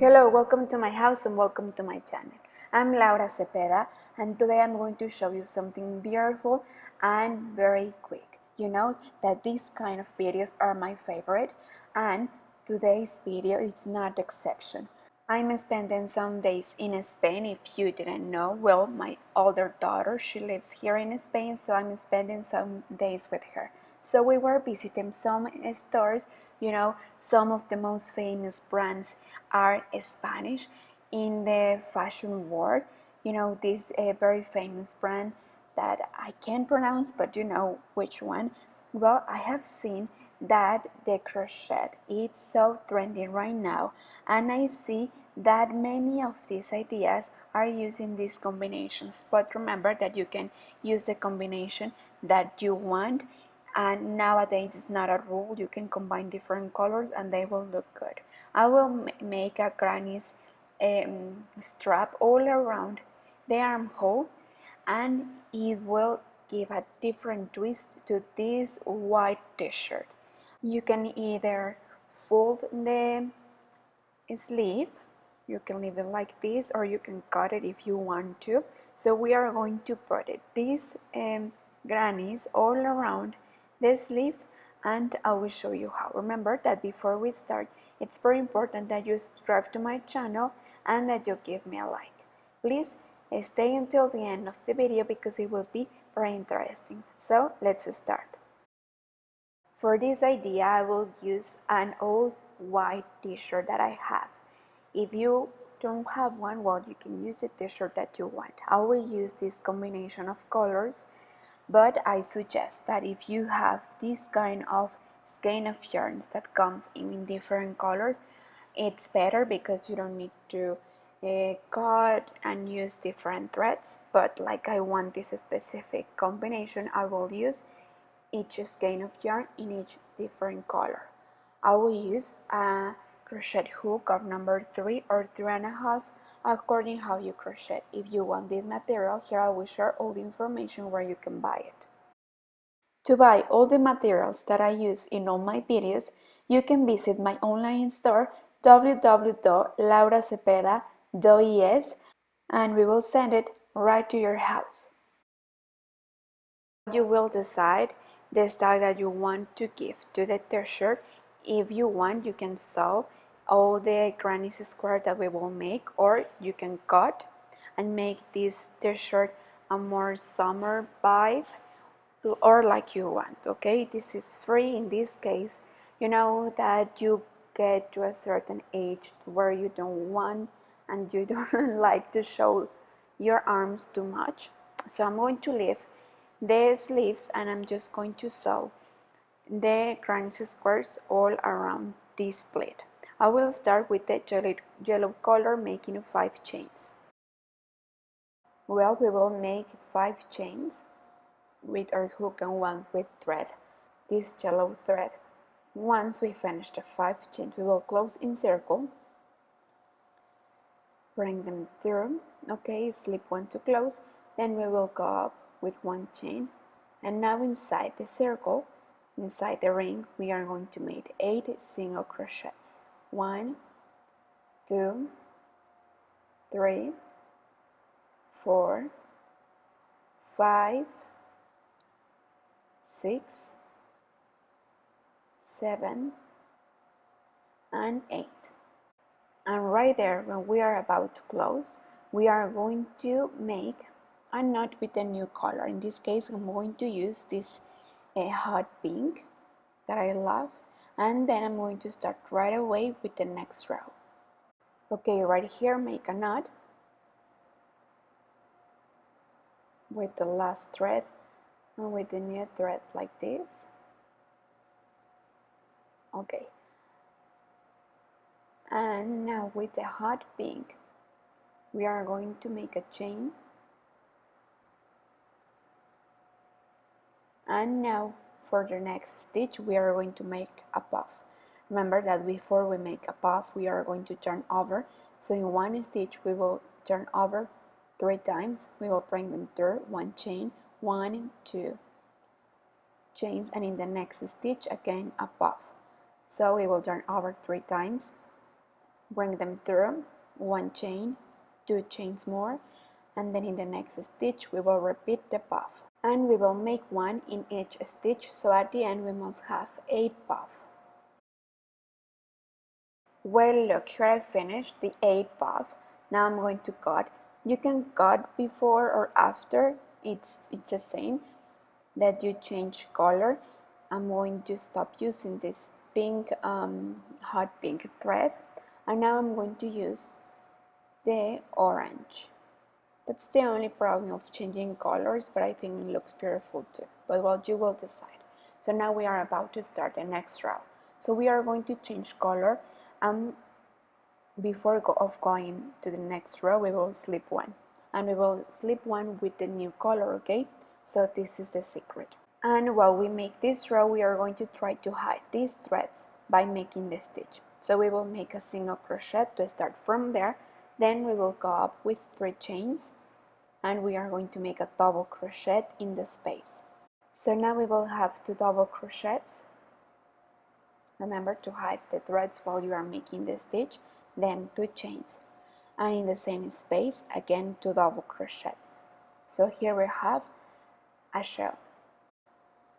Hello, welcome to my house and welcome to my channel. I'm Laura Cepeda and today I'm going to show you something beautiful and very quick. You know that these kind of videos are my favorite and today's video is not exception. I'm spending some days in Spain. If you didn't know, well, my older daughter, she lives here in Spain, so I'm spending some days with her. So we were visiting some stores. You know, some of the most famous brands are Spanish in the fashion world. You know, this very famous brand that I can't pronounce, but you know which one. Well, I have seen that the crochet is so trendy right now, and I see that many of these ideas are using these combinations. But remember that you can use the combination that you want, and nowadays it's not a rule. You can combine different colors and they will look good. I will make a granny's strap all around the armhole, and it will give a different twist to this white t-shirt. You can either fold the sleeve, you can leave it like this, or you can cut it if you want to. So we are going to put it these grannies all around the sleeve, and I will show you how. Remember that before we start, it's very important that you subscribe to my channel and that you give me a like. Please stay until the end of the video because it will be very interesting. So let's start. For this idea, I will use an old white t-shirt that I have. If you don't have one, well, you can use the t-shirt that you want. I will use this combination of colors, but I suggest that if you have this kind of skein of yarns that comes in different colors, it's better because you don't need to cut and use different threads. But like I want this specific combination, I will use each skein of yarn in each different color. I will use a crochet hook of number 3 or 3.5 according how you crochet. If you want this material, here I will share all the information where you can buy it. To buy all the materials that I use in all my videos, you can visit my online store www.lauracepeda.es and we will send it right to your house. You will decide the style that you want to give to the t-shirt. If you want, you can sew all the granny's square that we will make, or you can cut and make this t-shirt a more summer vibe, or like you want. Okay, this is free in this case. You know that you get to a certain age where you don't want and you don't like to show your arms too much, so I'm going to leave the sleeves and I'm just going to sew the granny squares all around this plate. I will start with the yellow color, making 5 chains. Well, we will make 5 chains with our hook and 1 with thread, this yellow thread. Once we finish the 5 chains, we will close in circle, bring them through, okay, slip 1 to close, then we will go up with 1 chain, and now inside the circle, inside the ring, we are going to make 8 single crochets. 1, 2, 3, 4, 5, 6, 7, and 8. And right there, when we are about to close, we are going to make a knot with a new color. In this case, I'm going to use this hot pink that I love, and then I'm going to start right away with the next row. Okay, right here, make a knot with the last thread and with the new thread like this. Okay, and now with the hot pink, we are going to make a chain, and now for the next stitch we are going to make a puff. Remember that before we make a puff we are going to turn over, so in one stitch we will turn over 3 times. We will bring them through 1 chain, 1, 2 chains, and in the next stitch again a puff. So we will turn over 3 times, bring them through, one chain, two chains more, and then in the next stitch we will repeat the puff, and we will make one in each stitch, so at the end we must have 8 puffs. Well, look, here I finished the 8 puff. Now I'm going to cut. You can cut before or after, it's the same, that you change color. I'm going to stop using this pink, hot pink thread, and now I'm going to use the orange. That's the only problem of changing colors, but I think it looks beautiful too. But well, you will decide. So now we are about to start the next row. So we are going to change color, and before going to the next row, we will slip one, and we will slip one with the new color, okay? So this is the secret. And while we make this row, we are going to try to hide these threads by making the stitch. So we will make a single crochet to start from there, then we will go up with 3 chains, and we are going to make a double crochet in the space. So now we will have 2 double crochets. Remember to hide the threads while you are making the stitch, then 2 chains, and in the same space again 2 double crochets. So here we have a shell,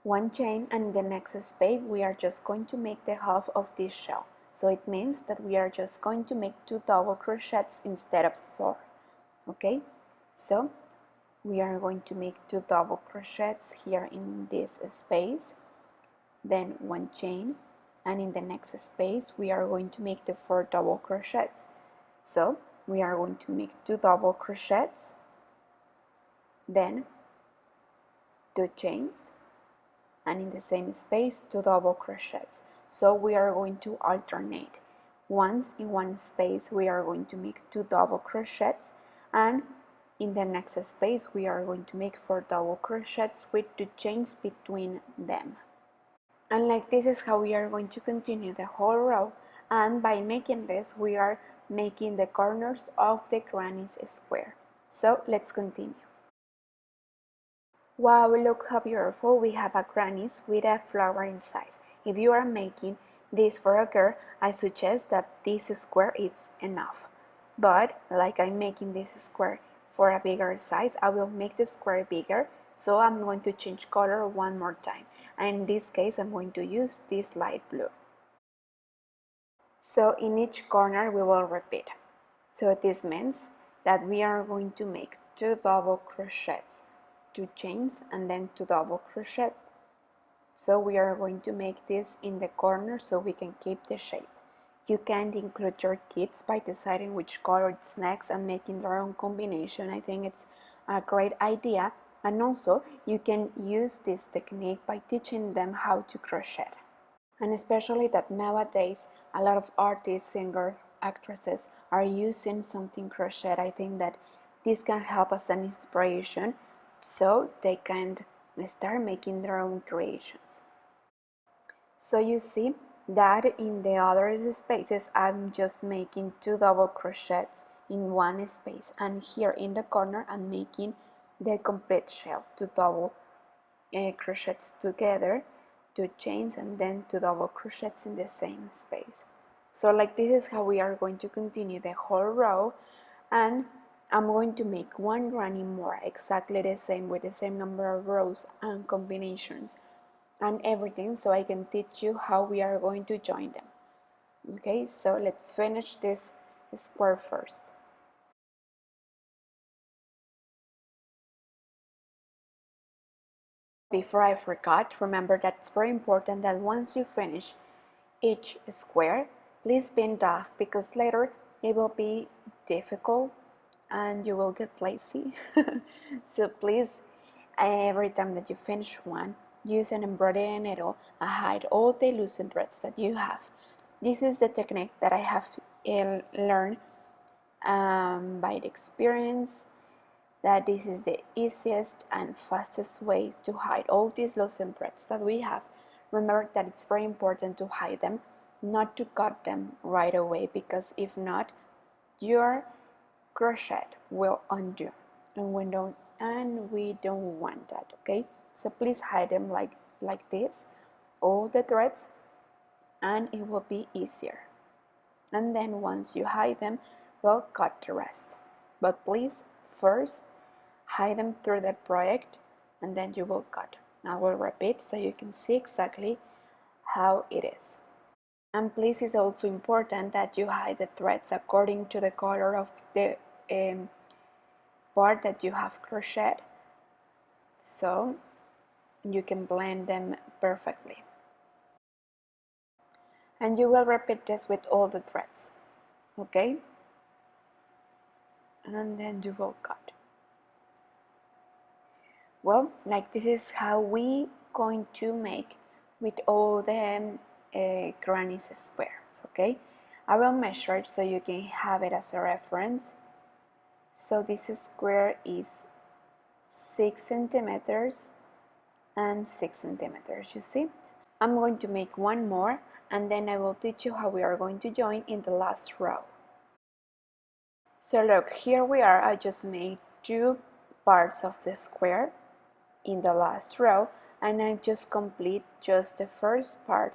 1 chain, and in the next space we are just going to make the half of this shell. So it means that we are just going to make 2 double crochets instead of 4. Okay, so we are going to make 2 double crochets here in this space, then 1 chain, and in the next space we are going to make the 4 double crochets. So we are going to make 2 double crochets, then 2 chains, and in the same space 2 double crochets. So we are going to alternate. Once in one space we are going to make 2 double crochets, and in the next space we are going to make 4 double crochets with 2 chains between them. And like this is how we are going to continue the whole row, and by making this we are making the corners of the granny's square. So let's continue. Wow, look how beautiful, we have a granny's with a flower inside. If you are making this for a girl, I suggest that this square is enough. But like I'm making this square for a bigger size, I will make the square bigger, so I'm going to change color one more time. And in this case, I'm going to use this light blue. So in each corner we will repeat. So this means that we are going to make 2 double crochets, 2 chains, and then 2 double crochet. So we are going to make this in the corner so we can keep the shape. You can include your kids by deciding which color is next and making their own combination. I think it's a great idea, and also you can use this technique by teaching them how to crochet. And especially that nowadays a lot of artists, singers, actresses are using something crochet. I think that this can help as an inspiration so they can start making their own creations. So you see that in the other spaces I'm just making 2 double crochets in one space, and here in the corner I'm making the complete shell, 2 double crochets together, 2 chains, and then 2 double crochets in the same space. So like this is how we are going to continue the whole row, and I'm going to make one granny more, exactly the same, with the same number of rows and combinations and everything, so I can teach you how we are going to join them. Okay, so let's finish this square first. Before I forgot, remember that it's very important that once you finish each square, please bend off, because later it will be difficult and you will get lazy. So please, every time that you finish one, use an embroidery needle and hide all the loosened threads that you have. This is the technique that I have learned by the experience, that this is the easiest and fastest way to hide all these loosened threads that we have. Remember that it's very important to hide them, not to cut them right away, because if not, your crochet will undo, and we don't want that. Okay, so please hide them like this, all the threads, and it will be easier. and then once you hide them, we'll cut the rest. But please first hide them through the project and then you will cut. I will repeat so you can see exactly how it is. And please, it's also important that you hide the threads according to the color of the part that you have crocheted, so you can blend them perfectly. And you will repeat this with all the threads, okay? And then you will cut. Well, like this is how we going to make with all the granny's squares, okay? I will measure it so you can have it as a reference. So this square is 6 centimeters and 6 centimeters, you see? I'm going to make one more and then I will teach you how we are going to join in the last row. So look, here we are. I just made 2 parts of the square in the last row and I just complete just the first part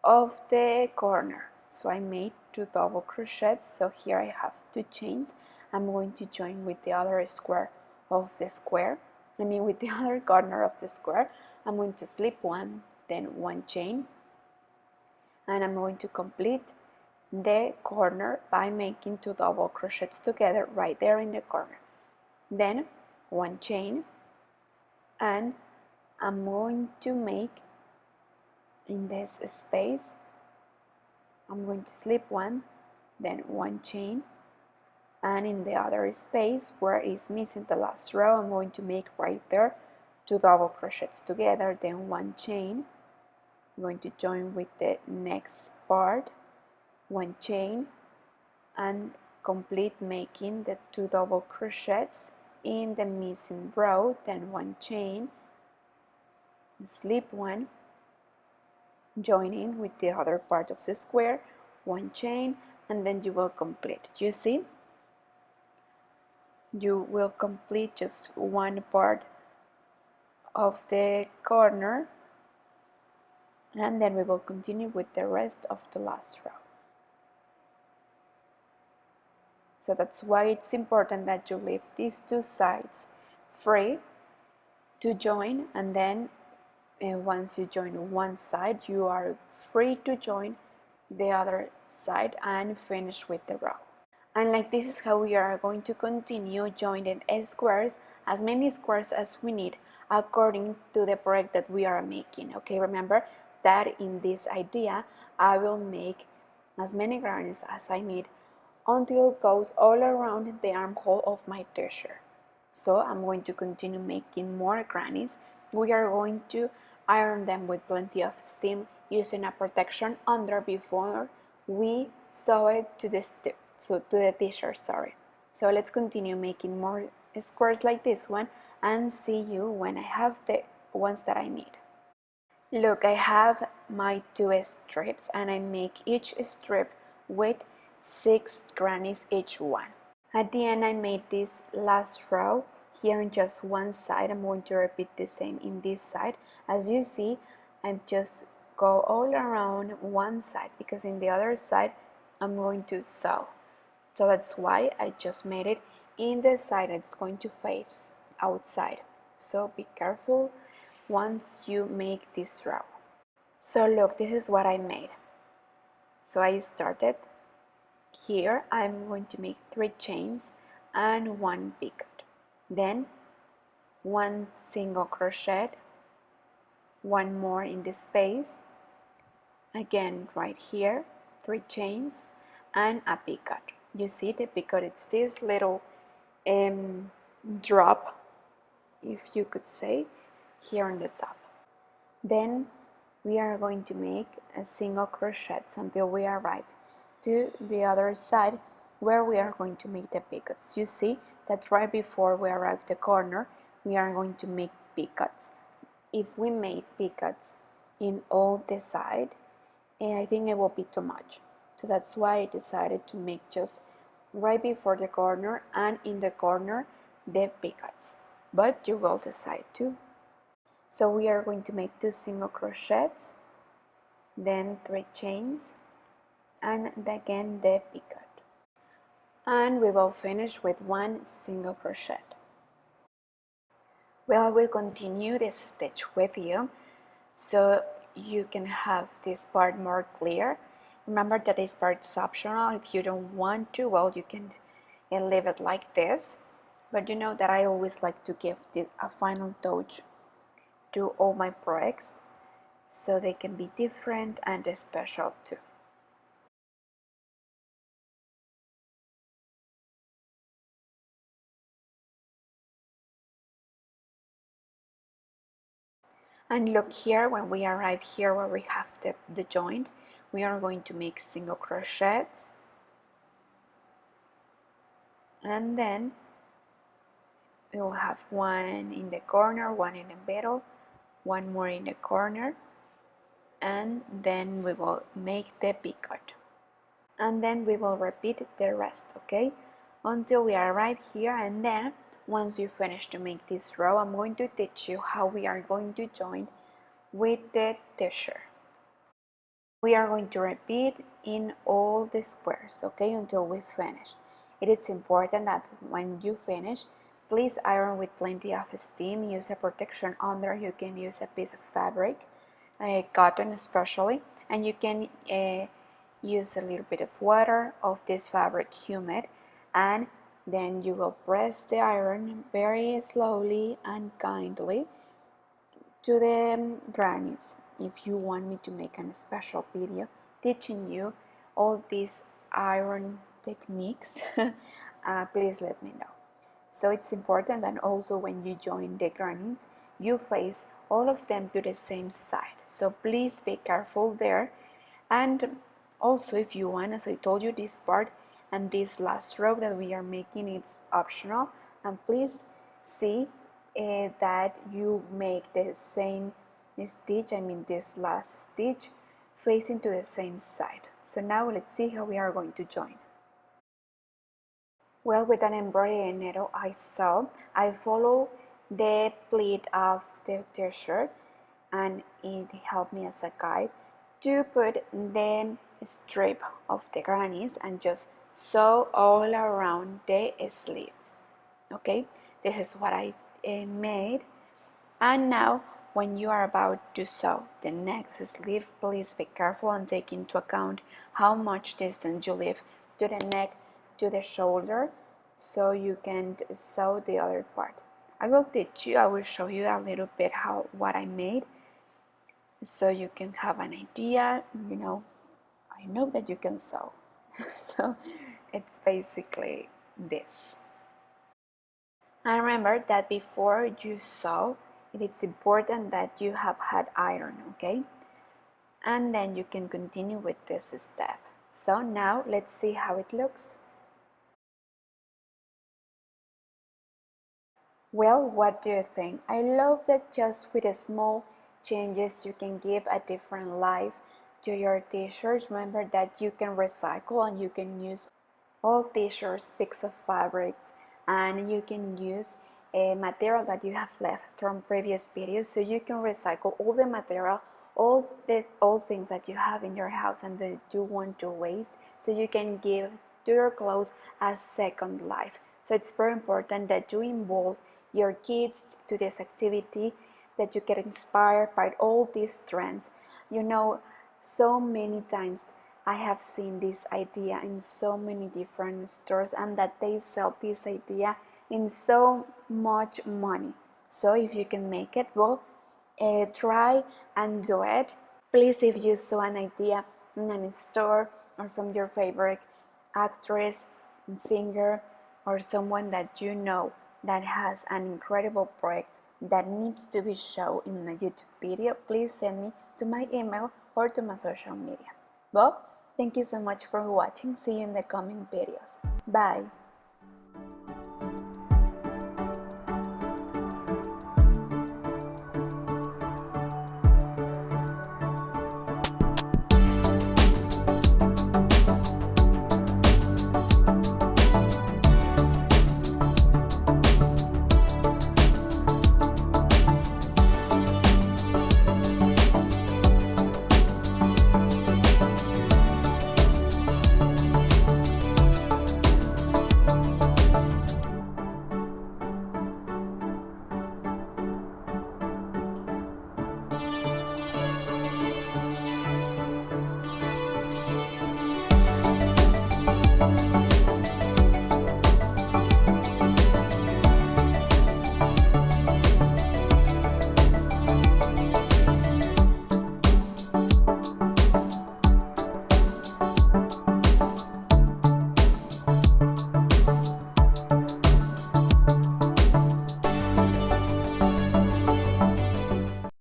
of the corner. So I made 2 double crochets, so here I have 2 chains. I'm going to join with the other square of the square, with the other corner of the square. I'm going to slip one, then 1 chain, and I'm going to complete the corner by making 2 double crochets together right there in the corner. Then 1 chain, and I'm going to make in this space, I'm going to slip one, then 1 chain, and in the other space where is missing the last row, I'm going to make right there 2 double crochets together, then 1 chain. I'm going to join with the next part, 1 chain, and complete making the 2 double crochets in the missing row, then 1 chain, slip one, join in with the other part of the square, 1 chain, and then you will complete. You see? You will complete just one part of the corner and then we will continue with the rest of the last row. So that's why it's important that you leave these 2 sides free to join, and then once you join one side, you are free to join the other side and finish with the row. And like this is how we are going to continue joining squares, as many squares as we need according to the project that we are making. Okay, remember that in this idea I will make as many grannies as I need until it goes all around the armhole of my t-shirt. So I'm going to continue making more grannies. We are going to iron them with plenty of steam using a protection under before we sew it to the t-shirt, sorry. So let's continue making more squares like this one and see you when I have the ones that I need. Look, I have my 2 strips and I make each strip with 6 grannies each one. At the end I made this last row here in just one side. I'm going to repeat the same in this side. As you see, I just go all around one side because in the other side I'm going to sew. So that's why I just made it in the side that's going to face outside. So be careful once you make this row. So look, this is what I made. So I started here. I'm going to make 3 chains and 1 bhooked. Then 1 single crochet, 1 more in the space, again right here, 3 chains and a bhooked. You see the bhooked, it's this little drop, if you could say, here on the top. Then we are going to make a single crochet until we arrive to the other side where we are going to make the bhooks. You see that right before we arrive the corner, we are going to make bhooks. If we made bhooks in all the side, I think it will be too much. So that's why I decided to make just right before the corner and in the corner the bhooks. But you will decide too. So we are going to make 2 single crochets, then 3 chains, and again the picot, and we will finish with one single crochet. Well, I will continue this stitch with you so you can have this part more clear. Remember that this part is optional. If you don't want to, well, you can leave it like this, but you know that I always like to give a final touch to all my projects so they can be different and special too. And look here, when we arrive here where we have the joint, we are going to make single crochets, and then we will have one in the corner, one in the middle, one more in the corner, and then we will make the picot, and then we will repeat the rest, okay, until we arrive here. And then once you finish to make this row, I'm going to teach you how we are going to join with the t-shirt. We are going to repeat in all the squares, okay, until we finish. It is important that when you finish, please iron with plenty of steam. Use a protection under. You can use a piece of fabric, cotton especially, and you can use a little bit of water of this fabric humid, and then you will press the iron very slowly and kindly to the grannies. If you want me to make a special video teaching you all these iron techniques, please let me know. So it's important that also when you join the grannies, you face all of them to the same side. So please be careful there. And also, if you want, as I told you, this part and this last row that we are making is optional, and please see that you make the same stitch, I mean this last stitch, facing to the same side. So now let's see how we are going to join. Well, with an embroidery needle I follow the pleat of the t-shirt, and it helped me as a guide to put the strip of the grannies and just sew all around the sleeves. Okay, this is what I made. And now when you are about to sew the next sleeve, please be careful and take into account how much distance you leave to the neck, to the shoulder, so you can sew the other part. I will show you a little bit what I made, so you can have an idea. You know, I know that you can sew. So it's basically this. And remember that before you sew, it is important that you have had iron, okay? And then you can continue with this step. So now let's see how it looks. Well, what do you think? I love that just with a small changes you can give a different life to your t-shirts. Remember that you can recycle and you can use all t-shirts, pieces of fabrics, and you can use a material that you have left from previous videos, so you can recycle all the material, all things that you have in your house and that you want to waste, so you can give to your clothes a second life. So it's very important that you involve your kids to this activity, that you get inspired by all these trends. You know, so many times I have seen this idea in so many different stores, and that they sell this idea in so much money. So if you can make it, well, try and do it. Please, if you saw an idea in a store or from your favorite actress, singer, or someone that you know that has an incredible project that needs to be shown in a YouTube video, please send me to my email or to my social media. Well, thank you so much for watching. See you in the coming videos. Bye.